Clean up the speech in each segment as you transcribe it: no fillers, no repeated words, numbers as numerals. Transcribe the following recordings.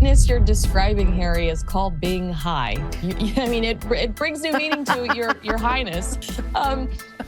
sweetness you're describing, Harry, is called being high. I mean, it brings new meaning to your highness.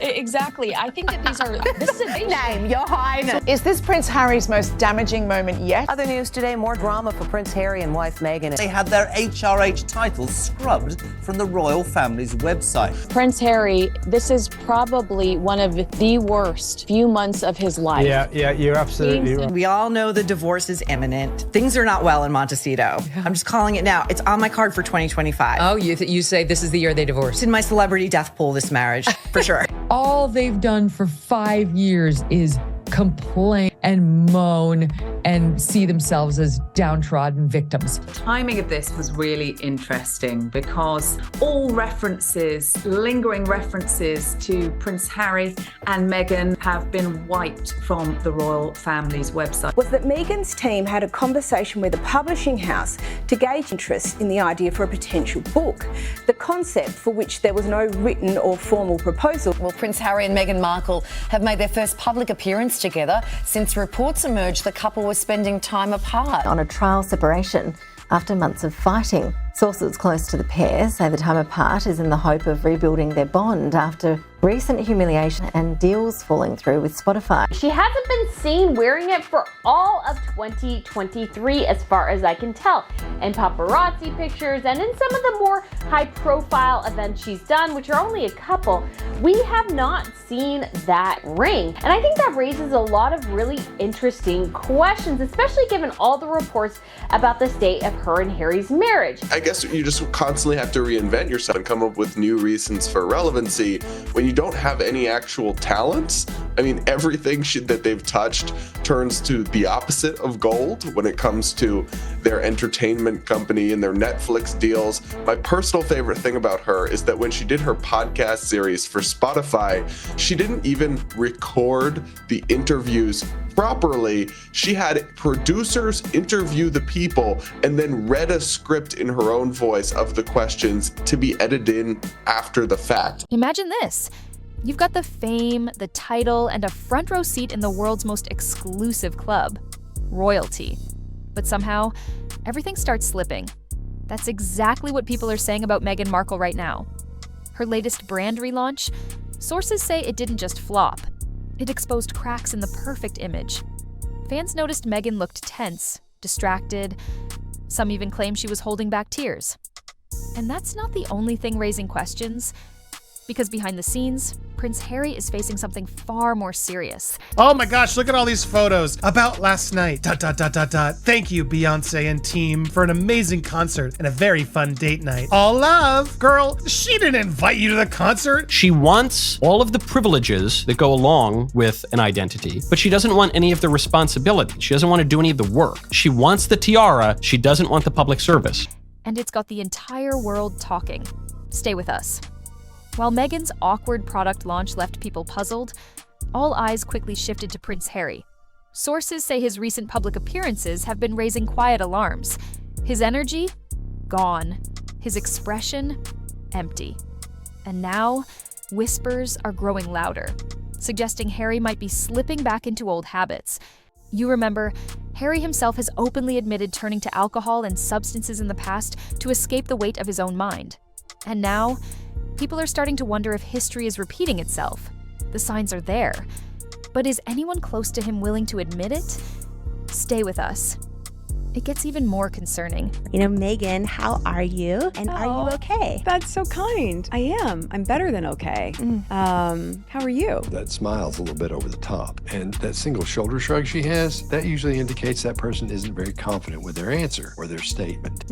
Exactly. I think that this is a big name, Your Highness. Is this Prince Harry's most damaging moment yet? Other news today, more drama for Prince Harry and wife Meghan. They had their HRH titles scrubbed from the royal family's website. Prince Harry, this is probably one of the worst few months of his life. Yeah, you're absolutely right. We all know the divorce is imminent. Things are not well in Montecito. I'm just calling it now. It's on my card for 2025. Oh, you say this is the year they divorced? It's in my celebrity death pool, this marriage, for sure. All they've done for 5 years is complain and moan and see themselves as downtrodden victims. Timing of this was really interesting because all references, lingering references to Prince Harry and Meghan have been wiped from the royal family's website. Was that Meghan's team had a conversation with a publishing house to gauge interest in the idea for a potential book, the concept for which there was no written or formal proposal. Well, Prince Harry and Meghan Markle have made their first public appearance together since reports emerged the couple was spending time apart. On a trial separation after months of fighting. Sources close to the pair say the time apart is in the hope of rebuilding their bond after recent humiliation and deals falling through with Spotify. She hasn't been seen wearing it for all of 2023 as far as I can tell, in paparazzi pictures and in some of the more high-profile events she's done, which are only a couple. We have not seen that ring, and I think that raises a lot of really interesting questions, especially given all the reports about the state of her and Harry's marriage. I guess you just constantly have to reinvent yourself and come up with new reasons for relevancy when you don't have any actual talents. I mean, everything that they've touched turns to the opposite of gold when it comes to their entertainment company and their Netflix deals. My personal favorite thing about her is that when she did her podcast series for Spotify, she didn't even record the interviews properly. She had producers interview the people and then read a script in her own voice of the questions to be edited in after the fact. Imagine this. You've got the fame, the title, and a front row seat in the world's most exclusive club, royalty. But somehow, everything starts slipping. That's exactly what people are saying about Meghan Markle right now. Her latest brand relaunch, sources say it didn't just flop. It exposed cracks in the perfect image. Fans noticed Meghan looked tense, distracted. Some even claim she was holding back tears. And that's not the only thing raising questions. Because behind the scenes, Prince Harry is facing something far more serious. Oh my gosh, look at all these photos about last night. ... Thank you, Beyonce and team, for an amazing concert and a very fun date night. All love. Girl, she didn't invite you to the concert. She wants all of the privileges that go along with an identity, but she doesn't want any of the responsibility. She doesn't want to do any of the work. She wants the tiara. She doesn't want the public service. And it's got the entire world talking. Stay with us. While Meghan's awkward product launch left people puzzled, all eyes quickly shifted to Prince Harry. Sources say his recent public appearances have been raising quiet alarms. His energy? Gone. His expression? Empty. And now, whispers are growing louder, suggesting Harry might be slipping back into old habits. You remember, Harry himself has openly admitted turning to alcohol and substances in the past to escape the weight of his own mind. And now, people are starting to wonder if history is repeating itself. The signs are there. But is anyone close to him willing to admit it? Stay with us. It gets even more concerning. You know, Meghan, how are you? And are you okay? That's so kind. I am. I'm better than okay. How are you? That smile's a little bit over the top. And that single shoulder shrug she has, that usually indicates that person isn't very confident with their answer or their statement.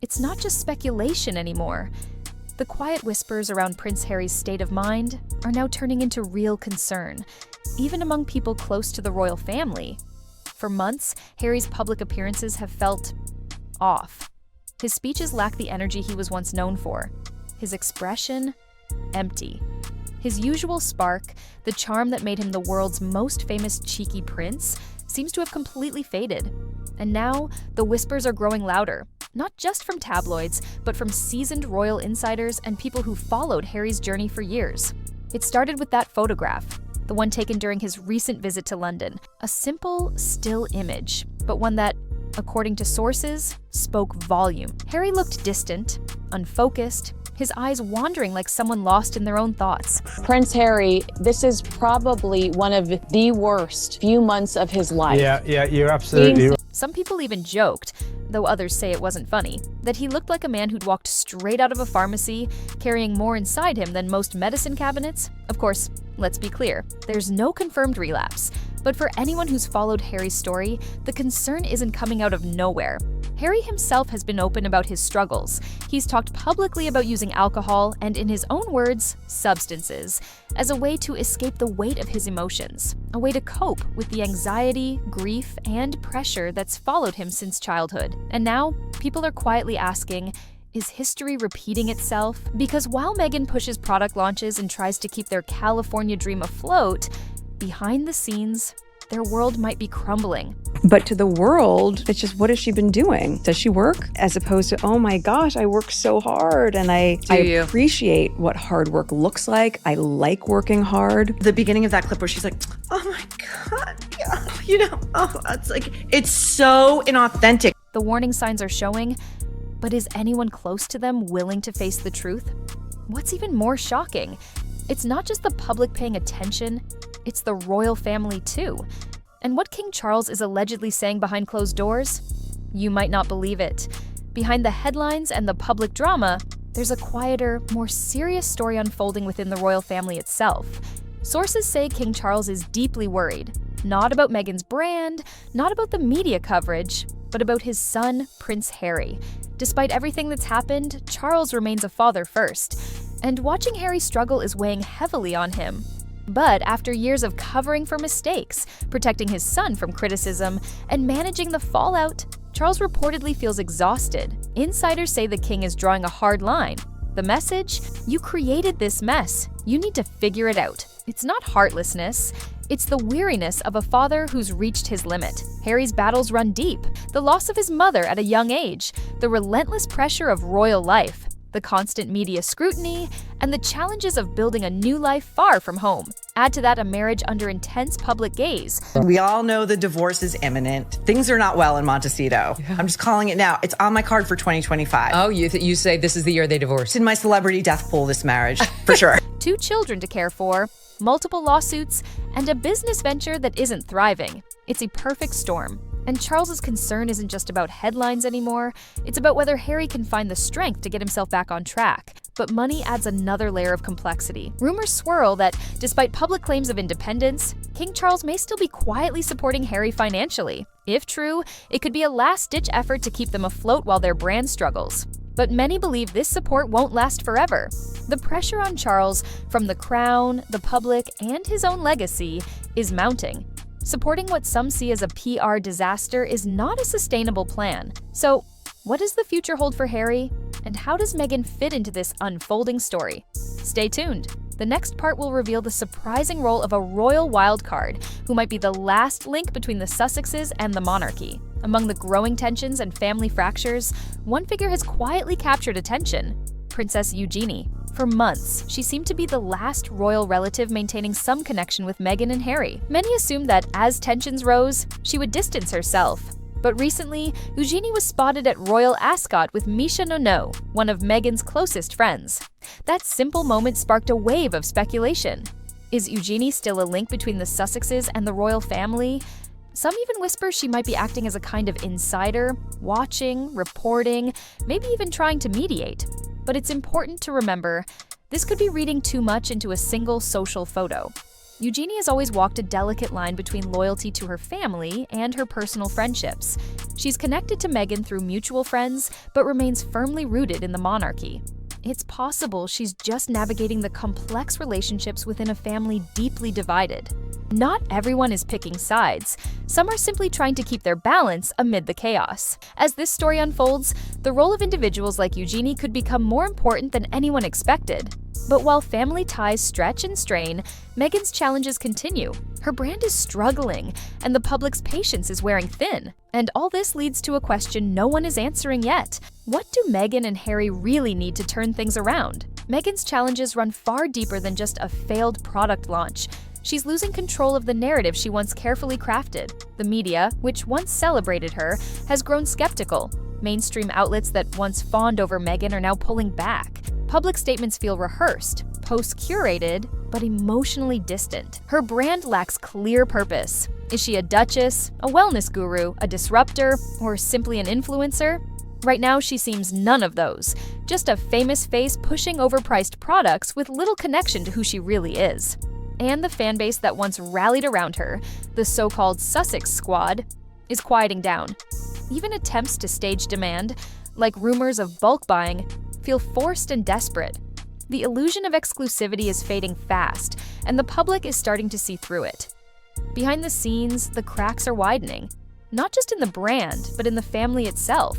It's not just speculation anymore. The quiet whispers around Prince Harry's state of mind are now turning into real concern, even among people close to the royal family. For months, Harry's public appearances have felt off. His speeches lack the energy he was once known for. His expression, empty. His usual spark, the charm that made him the world's most famous cheeky prince, seems to have completely faded. And now, the whispers are growing louder, not just from tabloids, but from seasoned royal insiders and people who followed Harry's journey for years. It started with that photograph, the one taken during his recent visit to London, a simple, still image. but one that, according to sources, spoke volume. Harry looked distant, unfocused, his eyes wandering like someone lost in their own thoughts. Prince Harry, this is probably one of the worst few months of his life. Yeah, you're absolutely right. Some people even joked, though others say it wasn't funny, that he looked like a man who'd walked straight out of a pharmacy, carrying more inside him than most medicine cabinets. Of course, let's be clear, there's no confirmed relapse. But for anyone who's followed Harry's story, the concern isn't coming out of nowhere. Harry himself has been open about his struggles. He's talked publicly about using alcohol and, in his own words, substances, as a way to escape the weight of his emotions, a way to cope with the anxiety, grief, and pressure that's followed him since childhood. And now, people are quietly asking, is history repeating itself? Because while Meghan pushes product launches and tries to keep their California dream afloat, behind the scenes, their world might be crumbling. But to the world, it's just, what has she been doing? Does she work? As opposed to, oh my gosh, I work so hard and I appreciate what hard work looks like. I like working hard. The beginning of that clip where she's like, oh my God, yeah, it's like, it's so inauthentic. The warning signs are showing, but is anyone close to them willing to face the truth? What's even more shocking, it's not just the public paying attention, it's the royal family too. And what King Charles is allegedly saying behind closed doors? You might not believe it. Behind the headlines and the public drama, there's a quieter, more serious story unfolding within the royal family itself. Sources say King Charles is deeply worried, not about Meghan's brand, not about the media coverage, but about his son, Prince Harry. Despite everything that's happened, Charles remains a father first, and watching Harry struggle is weighing heavily on him. But after years of covering for mistakes, protecting his son from criticism, and managing the fallout, Charles reportedly feels exhausted. Insiders say the king is drawing a hard line. The message? You created this mess. You need to figure it out. It's not heartlessness. It's the weariness of a father who's reached his limit. Harry's battles run deep. The loss of his mother at a young age, the relentless pressure of royal life, the constant media scrutiny, and the challenges of building a new life far from home. Add to that a marriage under intense public gaze. We all know the divorce is imminent. Things are not well in Montecito. Yeah. I'm just calling it now. It's on my card for 2025. Oh, you say this is the year they divorce? It's in my celebrity death pool, this marriage, for sure. 2 children to care for, multiple lawsuits, and a business venture that isn't thriving. It's a perfect storm. And Charles's concern isn't just about headlines anymore, it's about whether Harry can find the strength to get himself back on track. But money adds another layer of complexity. Rumors swirl that, despite public claims of independence, King Charles may still be quietly supporting Harry financially. If true, it could be a last-ditch effort to keep them afloat while their brand struggles. But many believe this support won't last forever. The pressure on Charles, from the crown, the public, and his own legacy, is mounting. Supporting what some see as a PR disaster is not a sustainable plan. So, what does the future hold for Harry? And how does Meghan fit into this unfolding story? Stay tuned. The next part will reveal the surprising role of a royal wildcard who might be the last link between the Sussexes and the monarchy. Among the growing tensions and family fractures, one figure has quietly captured attention: Princess Eugenie. For months, she seemed to be the last royal relative maintaining some connection with Meghan and Harry. Many assumed that as tensions rose, she would distance herself. But recently, Eugenie was spotted at Royal Ascot with Misha Nono, one of Meghan's closest friends. That simple moment sparked a wave of speculation. Is Eugenie still a link between the Sussexes and the royal family? Some even whisper she might be acting as a kind of insider, watching, reporting, maybe even trying to mediate. But it's important to remember, this could be reading too much into a single social photo. Eugenie has always walked a delicate line between loyalty to her family and her personal friendships. She's connected to Meghan through mutual friends, but remains firmly rooted in the monarchy. It's possible she's just navigating the complex relationships within a family deeply divided. Not everyone is picking sides. Some are simply trying to keep their balance amid the chaos. As this story unfolds, the role of individuals like Eugenie could become more important than anyone expected. But while family ties stretch and strain, Meghan's challenges continue. Her brand is struggling, and the public's patience is wearing thin. And all this leads to a question no one is answering yet. What do Meghan and Harry really need to turn things around? Meghan's challenges run far deeper than just a failed product launch. She's losing control of the narrative she once carefully crafted. The media, which once celebrated her, has grown skeptical. Mainstream outlets that once fawned over Meghan are now pulling back. Public statements feel rehearsed, posts curated, but emotionally distant. Her brand lacks clear purpose. Is she a duchess, a wellness guru, a disruptor, or simply an influencer? Right now, she seems none of those. Just a famous face pushing overpriced products with little connection to who she really is. And the fan base that once rallied around her, the so-called Sussex squad, is quieting down. Even attempts to stage demand, like rumors of bulk buying, feel forced and desperate. The illusion of exclusivity is fading fast, and the public is starting to see through it. Behind the scenes, the cracks are widening, not just in the brand, but in the family itself.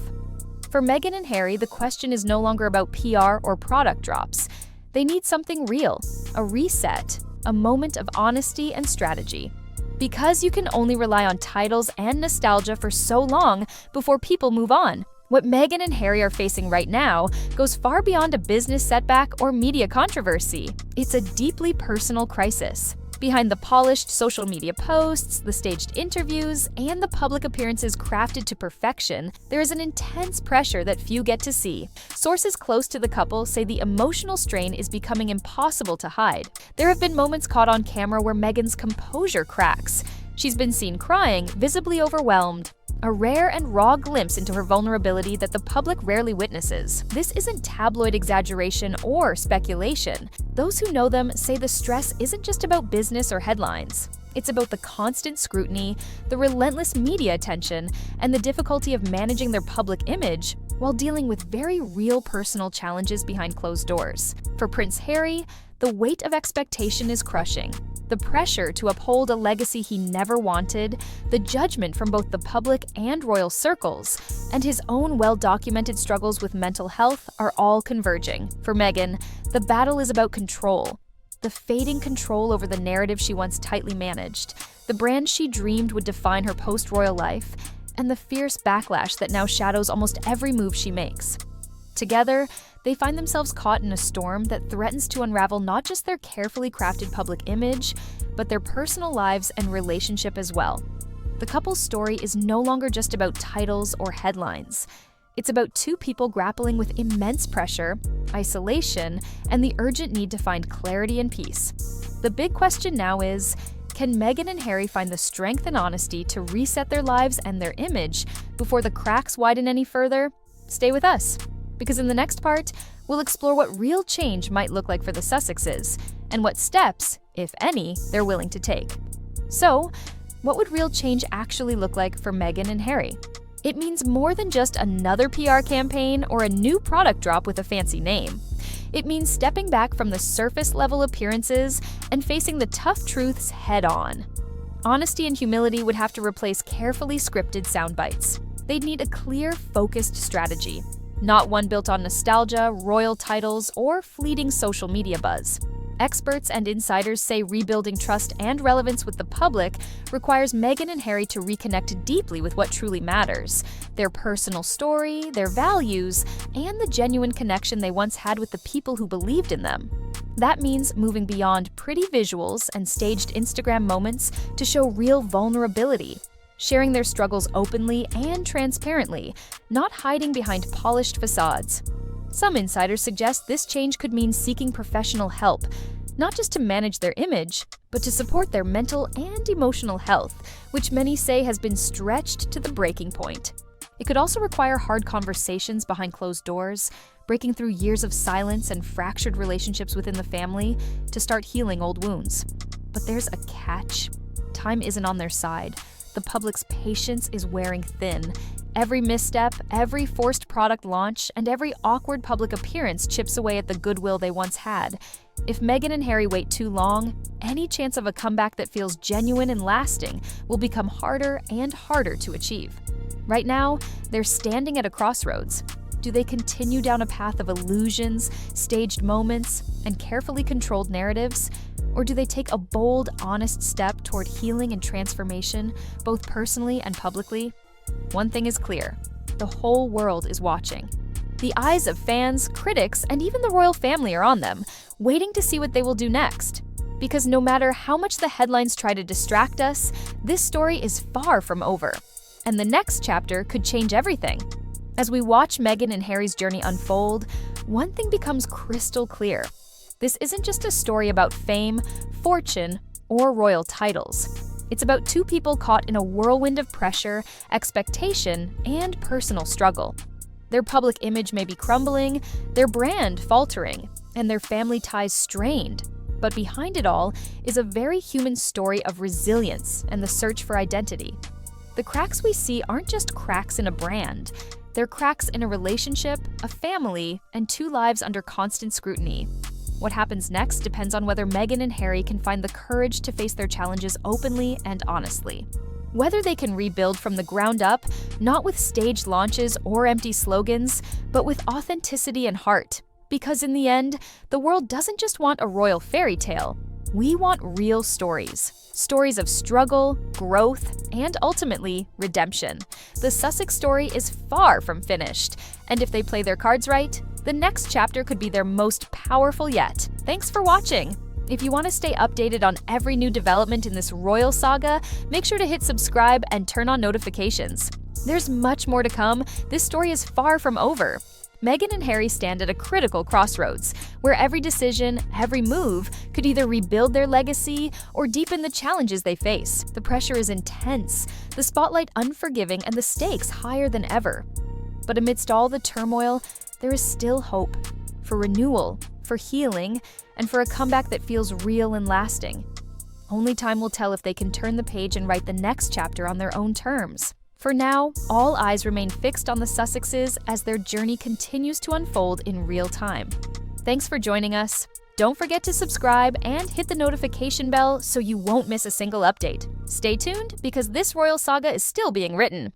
For Meghan and Harry, the question is no longer about PR or product drops. They need something real, a reset, a moment of honesty and strategy. Because you can only rely on titles and nostalgia for so long before people move on. What Meghan and Harry are facing right now goes far beyond a business setback or media controversy. It's a deeply personal crisis. Behind the polished social media posts, the staged interviews, and the public appearances crafted to perfection, there is an intense pressure that few get to see. Sources close to the couple say the emotional strain is becoming impossible to hide. There have been moments caught on camera where Meghan's composure cracks. She's been seen crying, visibly overwhelmed. A rare and raw glimpse into her vulnerability that the public rarely witnesses. This isn't tabloid exaggeration or speculation. Those who know them say the stress isn't just about business or headlines. It's about the constant scrutiny, the relentless media attention, and the difficulty of managing their public image while dealing with very real personal challenges behind closed doors. For Prince Harry, the weight of expectation is crushing. The pressure to uphold a legacy he never wanted, the judgment from both the public and royal circles, and his own well-documented struggles with mental health are all converging. For Meghan, the battle is about control. The fading control over the narrative she once tightly managed, the brand she dreamed would define her post-royal life, and the fierce backlash that now shadows almost every move she makes. Together, they find themselves caught in a storm that threatens to unravel not just their carefully crafted public image, but their personal lives and relationship as well. The couple's story is no longer just about titles or headlines. It's about two people grappling with immense pressure, isolation, and the urgent need to find clarity and peace. The big question now is, can Meghan and Harry find the strength and honesty to reset their lives and their image before the cracks widen any further? Stay with us, because in the next part, we'll explore what real change might look like for the Sussexes, and what steps, if any, they're willing to take. So, what would real change actually look like for Meghan and Harry? It means more than just another PR campaign or a new product drop with a fancy name. It means stepping back from the surface-level appearances and facing the tough truths head-on. Honesty and humility would have to replace carefully scripted sound bites. They'd need a clear, focused strategy, not one built on nostalgia, royal titles, or fleeting social media buzz. Experts and insiders say rebuilding trust and relevance with the public requires Meghan and Harry to reconnect deeply with what truly matters: their personal story, their values, and the genuine connection they once had with the people who believed in them. That means moving beyond pretty visuals and staged Instagram moments to show real vulnerability, sharing their struggles openly and transparently, not hiding behind polished facades. Some insiders suggest this change could mean seeking professional help, not just to manage their image, but to support their mental and emotional health, which many say has been stretched to the breaking point. It could also require hard conversations behind closed doors, breaking through years of silence and fractured relationships within the family to start healing old wounds. But there's a catch. Time isn't on their side. The public's patience is wearing thin. Every misstep, every forced product launch, and every awkward public appearance chips away at the goodwill they once had. If Meghan and Harry wait too long, any chance of a comeback that feels genuine and lasting will become harder and harder to achieve. Right now, they're standing at a crossroads. Do they continue down a path of illusions, staged moments, and carefully controlled narratives? Or do they take a bold, honest step toward healing and transformation, both personally and publicly? One thing is clear: the whole world is watching. The eyes of fans, critics, and even the royal family are on them, waiting to see what they will do next. Because no matter how much the headlines try to distract us, this story is far from over. And the next chapter could change everything. As we watch Meghan and Harry's journey unfold, one thing becomes crystal clear. This isn't just a story about fame, fortune, or royal titles. It's about two people caught in a whirlwind of pressure, expectation, and personal struggle. Their public image may be crumbling, their brand faltering, and their family ties strained. But behind it all is a very human story of resilience and the search for identity. The cracks we see aren't just cracks in a brand. They're cracks in a relationship, a family, and two lives under constant scrutiny. What happens next depends on whether Meghan and Harry can find the courage to face their challenges openly and honestly. Whether they can rebuild from the ground up, not with staged launches or empty slogans, but with authenticity and heart. Because in the end, the world doesn't just want a royal fairy tale. We want real stories. Stories of struggle, growth, and ultimately, redemption. The Sussex story is far from finished, and if they play their cards right, the next chapter could be their most powerful yet. Thanks for watching! If you want to stay updated on every new development in this royal saga, make sure to hit subscribe and turn on notifications. There's much more to come. This story is far from over. Meghan and Harry stand at a critical crossroads, where every decision, every move, could either rebuild their legacy or deepen the challenges they face. The pressure is intense, the spotlight unforgiving, and the stakes higher than ever. But amidst all the turmoil, there is still hope for renewal, for healing, and for a comeback that feels real and lasting. Only time will tell if they can turn the page and write the next chapter on their own terms. For now, all eyes remain fixed on the Sussexes as their journey continues to unfold in real time. Thanks for joining us. Don't forget to subscribe and hit the notification bell so you won't miss a single update. Stay tuned because this royal saga is still being written.